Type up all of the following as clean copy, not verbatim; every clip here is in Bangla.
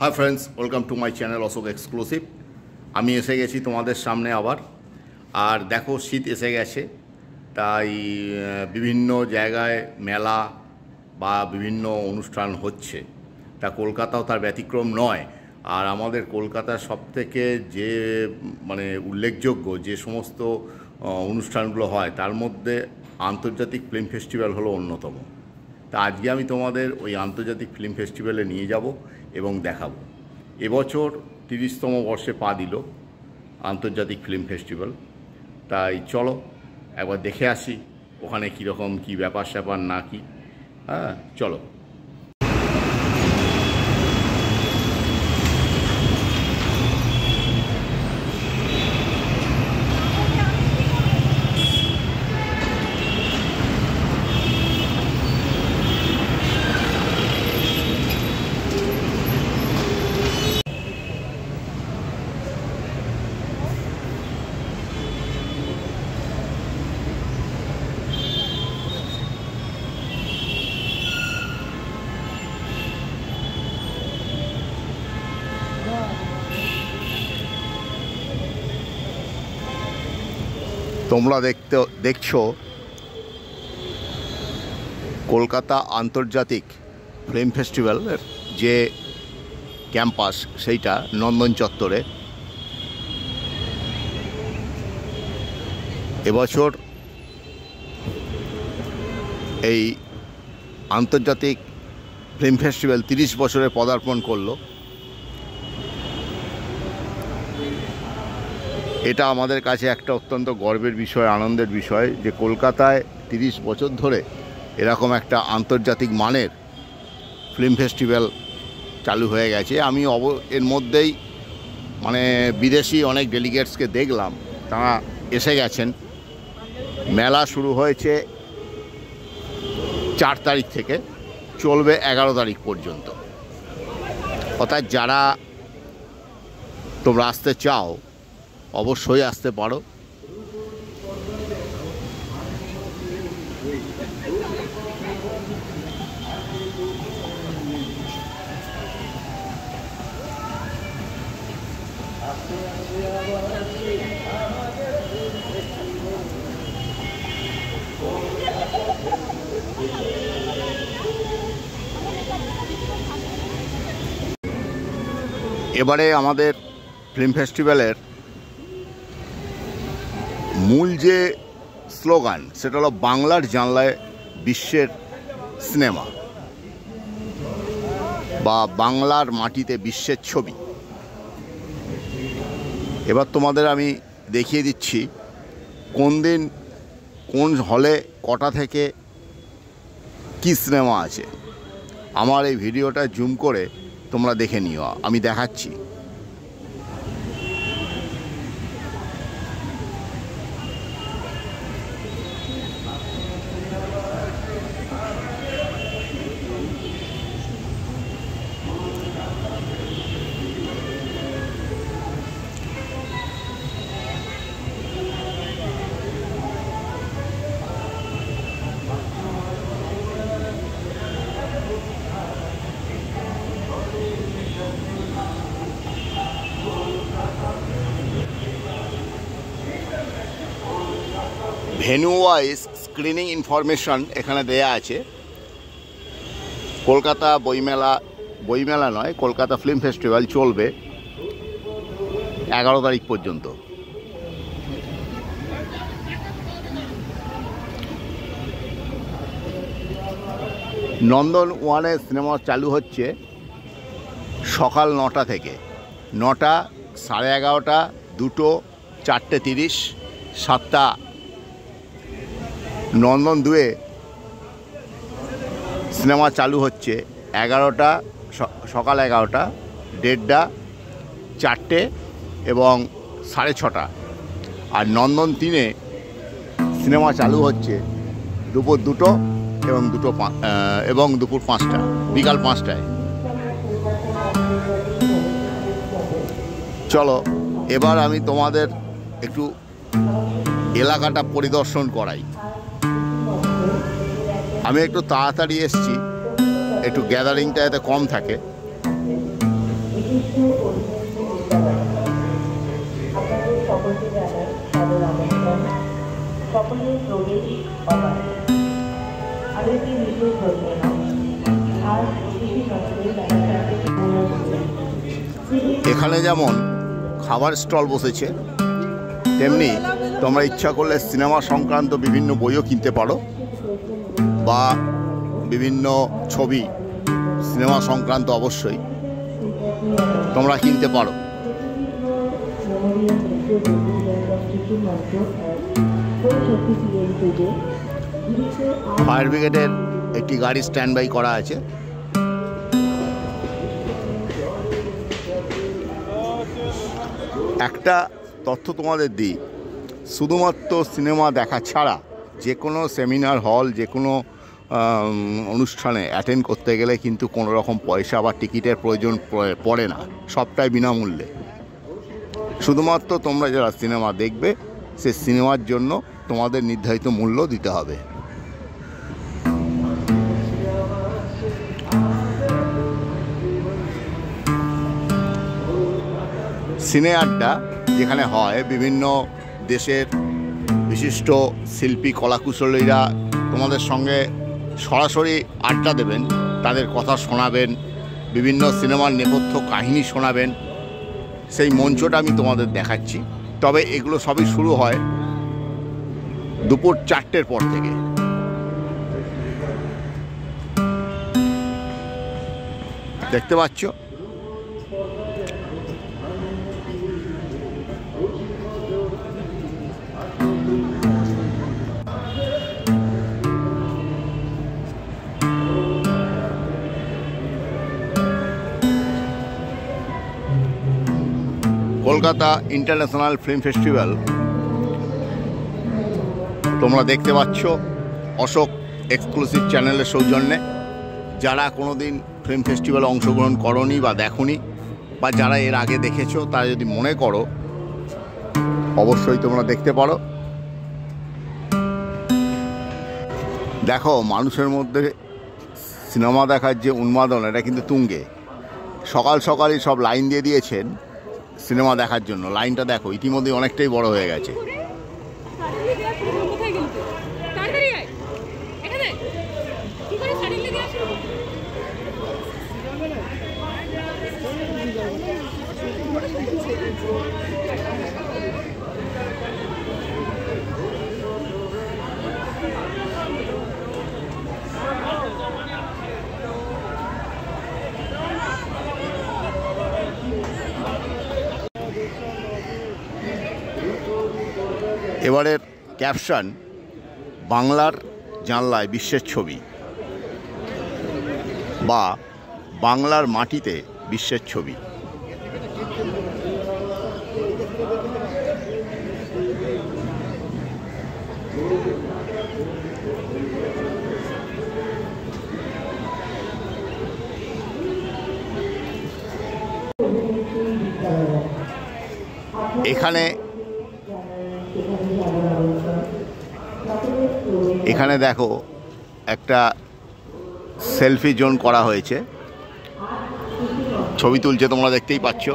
High friends, welcome to my channel Ashok exclusive. আমি এসে গেছি তোমাদের সামনে আবার। আর দেখো, শীত এসে গেছে, তাই বিভিন্ন জায়গায় মেলা বা বিভিন্ন অনুষ্ঠান হচ্ছে। তা কলকাতাও তার ব্যতিক্রম নয়। আর আমাদের কলকাতার সবথেকে যে উল্লেখযোগ্য যে সমস্ত অনুষ্ঠানগুলো হয়, তার মধ্যে আন্তর্জাতিক ফিল্ম ফেস্টিভ্যাল হলো অন্যতম। তা আজকে আমি তোমাদের ওই আন্তর্জাতিক ফিল্ম ফেস্টিভ্যালে নিয়ে যাব এবং দেখাবো। এবছর 30তম বর্ষে পা দিল আন্তর্জাতিক ফিল্ম ফেস্টিভ্যাল। তাই চলো একবার দেখে আসি ওখানে কীরকম কী ব্যাপার স্যাপার না কি। চলো। তোমরা দেখছো কলকাতা আন্তর্জাতিক ফিল্ম ফেস্টিভ্যালের যে ক্যাম্পাস, সেইটা নন্দন চত্বরে। এবছর এই আন্তর্জাতিক ফিল্ম ফেস্টিভ্যাল 30 বছরে পদার্পণ করলো। এটা আমাদের কাছে একটা অত্যন্ত গর্বের বিষয়, আনন্দের বিষয় যে কলকাতায় 30 বছর ধরে এরকম একটা আন্তর্জাতিক মানের ফিল্ম ফেস্টিভ্যাল চালু হয়ে গেছে। আমি এর মধ্যেই বিদেশি অনেক ডেলিগেটসকে দেখলাম, তারা এসে গেছেন। মেলা শুরু হয়েছে 4 তারিখ থেকে, চলবে 11 তারিখ পর্যন্ত। অর্থাৎ যারা তোমরা আসতে চাও অবশ্যই আসতে পারো। এবারে আমাদের ফিল্ম ফেস্টিভ্যালের মূল যে স্লোগান, সেটা হলো বাংলার জানলায় বিশ্বের সিনেমা, বা বাংলার মাটিতে বিশ্বের ছবি। এবার তোমাদের আমি দেখিয়ে দিচ্ছি কোন দিন কোন হলে কটা থেকে কি সিনেমা আছে। আমার এই ভিডিওটা জুম করে তোমরা দেখে নিও, আমি দেখাচ্ছি। ভেন্যু ওয়াইজ স্ক্রিনিং ইনফরমেশন এখানে দেয়া আছে। কলকাতা বইমেলা নয়, কলকাতা ফিল্ম ফেস্টিভ্যাল চলবে 11 তারিখ পর্যন্ত। নন্দন ওয়ানের সিনেমা চালু হচ্ছে সকাল 9টা থেকে। 9টা, 11:30, 2টো, 4:30, 7টা। নন্দন 2-এ সিনেমা চালু হচ্ছে 11টা, সকাল 11টা, 1:30, 4টে এবং 6:30। আর নন্দন 3-এ সিনেমা চালু হচ্ছে দুপুর 2টো এবং দুপুর 5টা, বিকাল 5টায়। চলো এবার আমি তোমাদের একটু এলাকাটা পরিদর্শন করাই। আমি একটু তাড়াতাড়ি এসেছি, একটু গ্যাদারিংটা এতে কম থাকে। আপনাদের সকলকে জানাই সাদর আমন্ত্রণ। সকলের প্রবেশ অবাধ। আরও একটি বিশেষ ঘটনা, আজ শিশু এখানে যেমন খাবার স্টল বসেছে, তেমনি তোমরা ইচ্ছা করলে সিনেমা সংক্রান্ত বিভিন্ন বইও কিনতে পারো, বা বিভিন্ন ছবি সিনেমা সংক্রান্ত অবশ্যই তোমরা কিনতে পারো। ফায়ার ব্রিগেডের একটি গাড়ি স্ট্যান্ড বাই করা আছে। একটা তথ্য তোমাদের দিই, শুধুমাত্র সিনেমা দেখা ছাড়া যে কোনো সেমিনার হল, যে কোনো অনুষ্ঠানে অ্যাটেন্ড করতে গেলে কিন্তু কোনো রকম পয়সা বা টিকিটের প্রয়োজন পড়ে না, সবটাই বিনামূল্যে। শুধুমাত্র তোমরা যারা সিনেমা দেখবে সে সিনেমার জন্য তোমাদের নির্ধারিত মূল্য দিতে হবে। সিনে আড্ডা যেখানে হয়, বিভিন্ন দেশের বিশিষ্ট শিল্পী কলাকুশলীরা তোমাদের সঙ্গে সরাসরি আড্ডা দেবেন, তাদের কথা শোনাবেন, বিভিন্ন সিনেমার নেপথ্য কাহিনী শোনাবেন। সেই মঞ্চটা আমি তোমাদের দেখাচ্ছি। তবে এগুলো সবই শুরু হয় দুপুর 4টের পর থেকে। দেখতে পাচ্ছ কলকাতা ইন্টারন্যাশনাল ফিল্ম ফেস্টিভ্যাল তোমরা দেখতে পাচ্ছ অশোক এক্সক্লুসিভ চ্যানেলের সৌজন্যে। যারা কোনো দিন ফিল্ম ফেস্টিভ্যালে অংশগ্রহণ করনি বা দেখনি, বা যারা এর আগে দেখেছো, তারা যদি মনে করো অবশ্যই তোমরা দেখতে পারো। দেখো, মানুষের মধ্যে সিনেমা দেখার যে উন্মাদনা, এটা কিন্তু তুঙ্গে। সকাল সকালই সব লাইন দিয়ে দিয়েছেন সিনেমা দেখার জন্য। লাইনটা দেখো, ইতিমধ্যে অনেকটাই বড় হয়ে গেছে। এবারের ক্যাপশন, বাংলার জানলায় বিশ্বের ছবি, বা বাংলার মাটিতে বিশ্বের ছবি। এখানে দেখো একটা সেলফি জোন করা হয়েছে, ছবি তুলছে, তোমরা দেখতেই পাচ্ছ।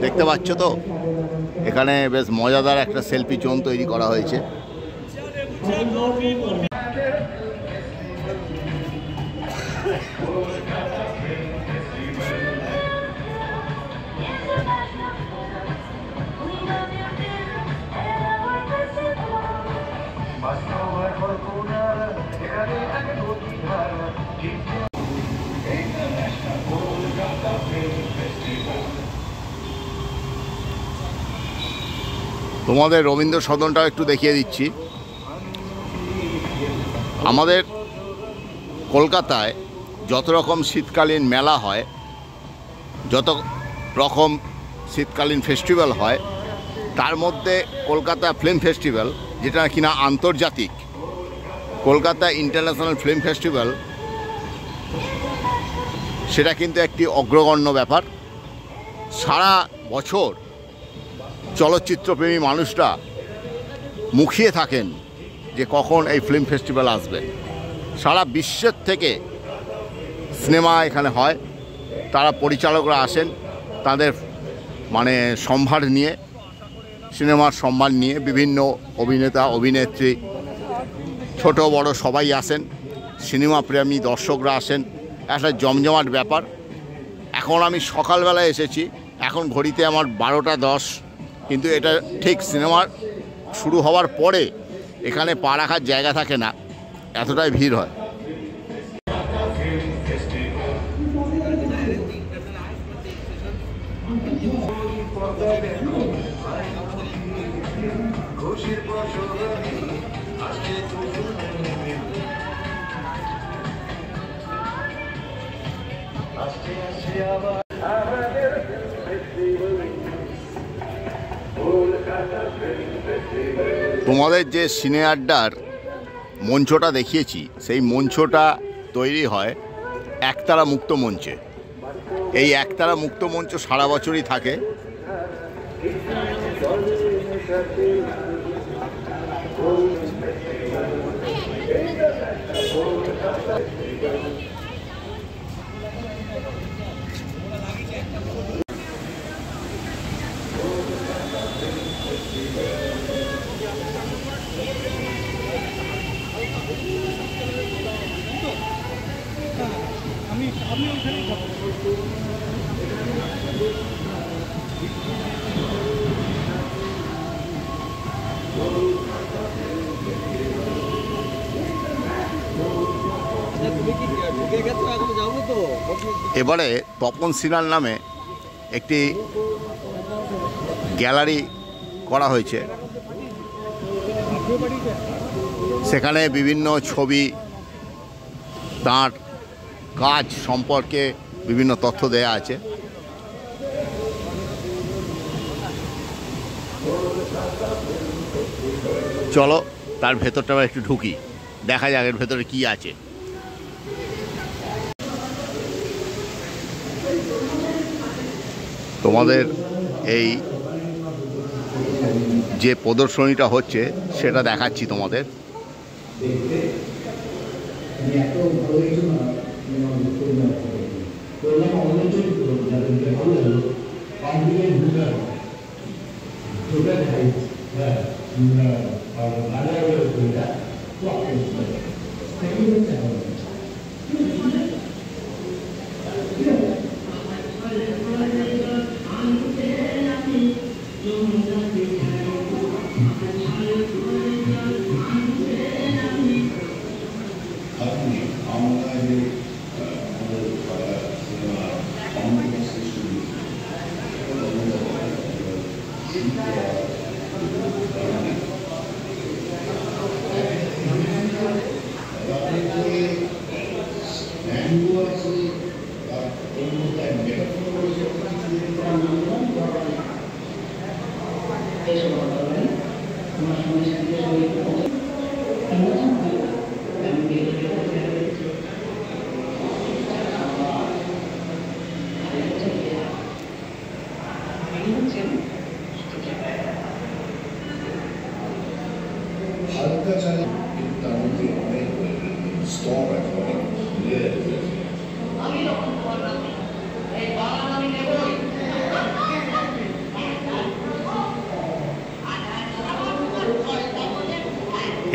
দেখতে পাচ্ছ তো, এখানে বেশ মজাদার একটা সেলফি জোন তৈরি করা হয়েছে। তোমাদের রবীন্দ্র সদনটাও একটু দেখিয়ে দিচ্ছি। আমাদের কলকাতায় যত রকম শীতকালীন মেলা হয়, যত রকম শীতকালীন ফেস্টিভ্যাল হয়, তার মধ্যে কলকাতা ফিল্ম ফেস্টিভ্যাল, যেটা কিনা আন্তর্জাতিক, কলকাতা ইন্টারন্যাশনাল ফিল্ম ফেস্টিভ্যাল, সেটা কিন্তু একটি অগ্রগণ্য ব্যাপার। সারা বছর চলচ্চিত্রপ্রেমী মানুষরা মুখিয়ে থাকেন যে কখন এই ফিল্ম ফেস্টিভ্যাল আসবে। সারা বিশ্বের থেকে সিনেমা এখানে হয়, তারা পরিচালকরা আসেন তাদের মানে সম্ভার নিয়ে, সিনেমার সম্মান নিয়ে, বিভিন্ন অভিনেতা অভিনেত্রী ছোট বড় সবাই আসেন, সিনেমা প্রেমী দর্শকরা আসেন, একটা জমজমাট ব্যাপার। এখন আমি সকালবেলায় এসেছি, এখন ঘড়িতে আমার 12টা 10, কিন্তু এটা ঠিক সিনেমার শুরু হওয়ার পরে এখানে পা রাখার জায়গা থাকে না, এতটাই ভিড় হয়। তোমাদের যে সিনে আড্ডার মঞ্চটা দেখিয়েছি, সেই মঞ্চটা তৈরি হয় একতারা মুক্ত মঞ্চে। এই একতারা মুক্ত মঞ্চ সারা বছরই থাকে। এবারে তপন সিনহার নামে একটি গ্যালারি করা হয়েছে, সেখানে বিভিন্ন ছবি, তাঁর কাজ সম্পর্কে বিভিন্ন তথ্য দেয়া আছে। চলো তার ভেতরটা একটু ঢুকি, দেখা যাক এর ভেতরে কি আছে। তোমাদের এই যে প্রদর্শনীটা হচ্ছে সেটা দেখাচ্ছি তোমাদের।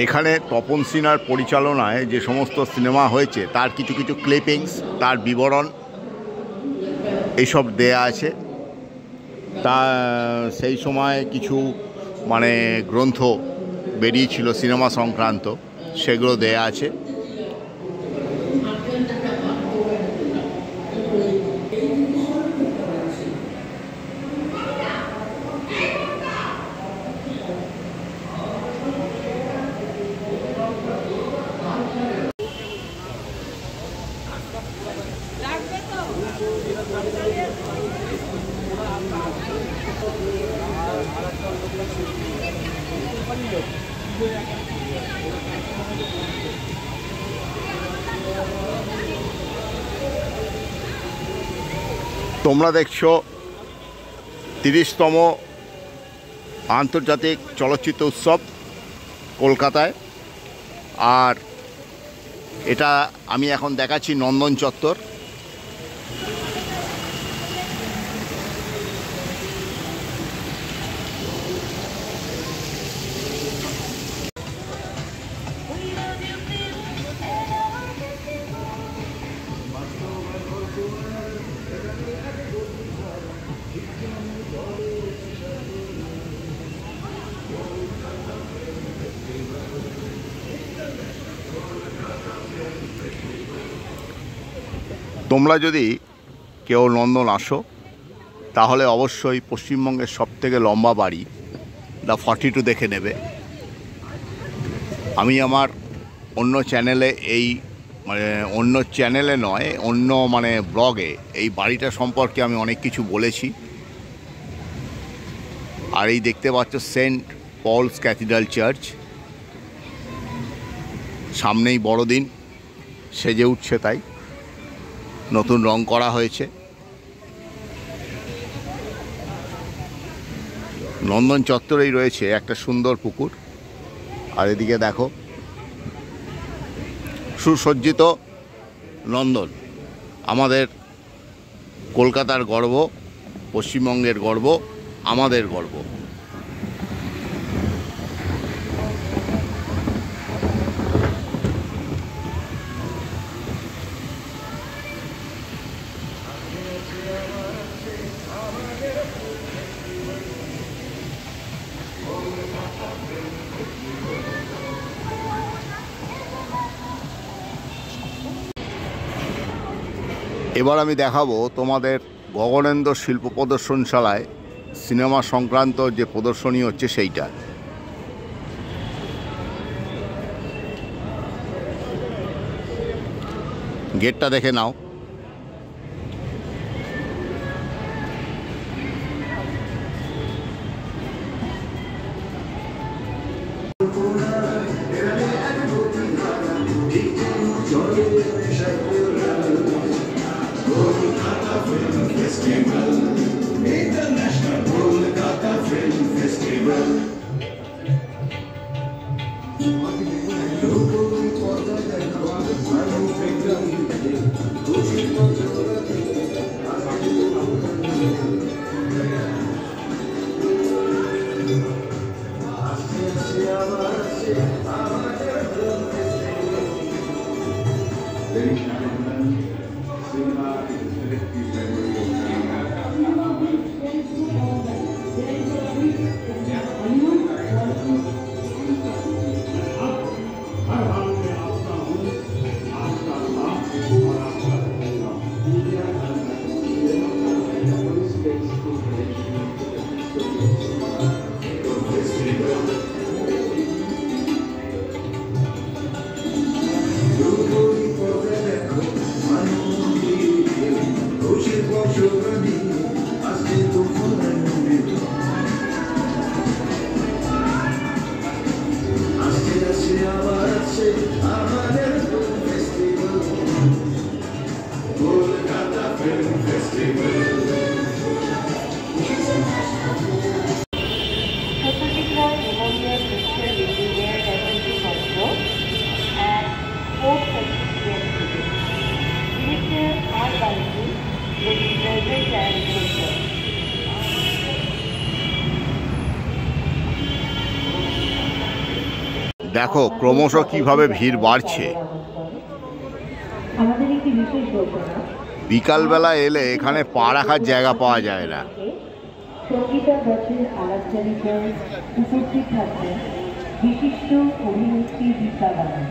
এখানে তপন সিনহার পরিচালনায় যে সমস্ত সিনেমা হয়েছে তার কিছু কিছু ক্লিপিংস, তার বিবরণ এইসব দেয়া আছে। তা সেই সময় কিছু মানে গ্রন্থ বেরিয়েছিল সিনেমা সংক্রান্ত, সেগুলো দেয়া আছে। তোমরা দেখছো 30তম আন্তর্জাতিক চলচ্চিত্র উৎসব কলকাতায়। আর এটা আমি এখন দেখাচ্ছি নন্দন চত্বর। তোমরা যদি কেউ নন্দন আসো তাহলে অবশ্যই পশ্চিমবঙ্গের সবথেকে লম্বা বাড়ি দ্য 42 দেখে নেবে। আমি আমার অন্য চ্যানেলে অন্য চ্যানেলে নয়, অন্য ব্লগে এই বাড়িটা সম্পর্কে আমি অনেক কিছু বলেছি। আর এই দেখতে পাচ্ছ সেন্ট পলস ক্যাথিড্রাল চার্চ, সামনেই বড়দিন, সেজে উঠছে, তাই নতুন রং করা হয়েছে। নন্দন চত্বরেই রয়েছে একটা সুন্দর পুকুর। আর এদিকে দেখো সুসজ্জিত নন্দন, আমাদের কলকাতার গর্ব, পশ্চিমবঙ্গের গর্ব, আমাদের গর্ব। এবার আমি দেখাবো তোমাদের গগনেন্দ্র শিল্প প্রদর্শনশালায় সিনেমা সংক্রান্ত যে প্রদর্শনী হচ্ছে সেইটা। গেটটা দেখে নাও। দেখো ক্রমশ কিভাবে ভিড় বাড়ছে। বিকালবেলা এলে এখানে পা রাখার জায়গা পাওয়া যায় না। সঙ্গীতা দাসের আলাপচারিতা উপস্থিত থাকবেন বিশিষ্ট অভিনেত্রী দীপা বালা।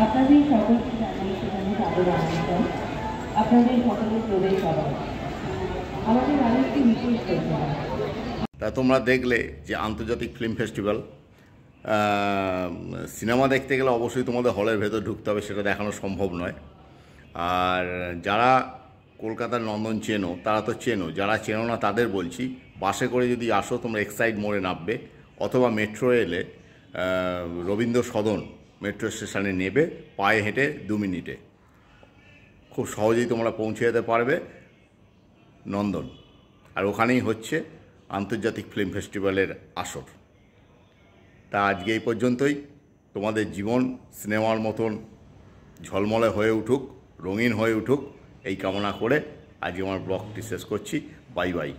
আপনাদের সকলকে জানিয়ে সেখানে সাদর আমন্ত্রণ, আপনাদের সকলের প্রবেশ হবে। আমাদের আরেকটি বিশেষ ঘোষণা। তা তোমরা দেখলে যে আন্তর্জাতিক ফিল্ম ফেস্টিভ্যাল, সিনেমা দেখতে গেলে অবশ্যই তোমাদের হলের ভেতর ঢুকতে হবে, সেটা দেখানো সম্ভব নয়। আর যারা কলকাতার নন্দন চেনো তারা তো চেনো, যারা চেনো না তাদের বলছি, বাসে করে যদি আসো তোমরা এক্সাইড মোড়ে নামবে, অথবা মেট্রো এলে রবীন্দ্র সদন মেট্রো স্টেশনে নেবে, পায়ে হেঁটে 2 মিনিটে খুব সহজেই তোমরা পৌঁছে যেতে পারবে নন্দন। আর ওখানেই হচ্ছে আন্তর্জাতিক ফিল্ম ফেস্টিভ্যালের আসর। তা আজকে এই পর্যন্তই। তোমাদের জীবন সিনেমার মতন ঝলমলে হয়ে উঠুক, রঙিন হয়ে উঠুক এই কামনা করে আজকে আমার ব্লগটি শেষ করছি। Bye bye.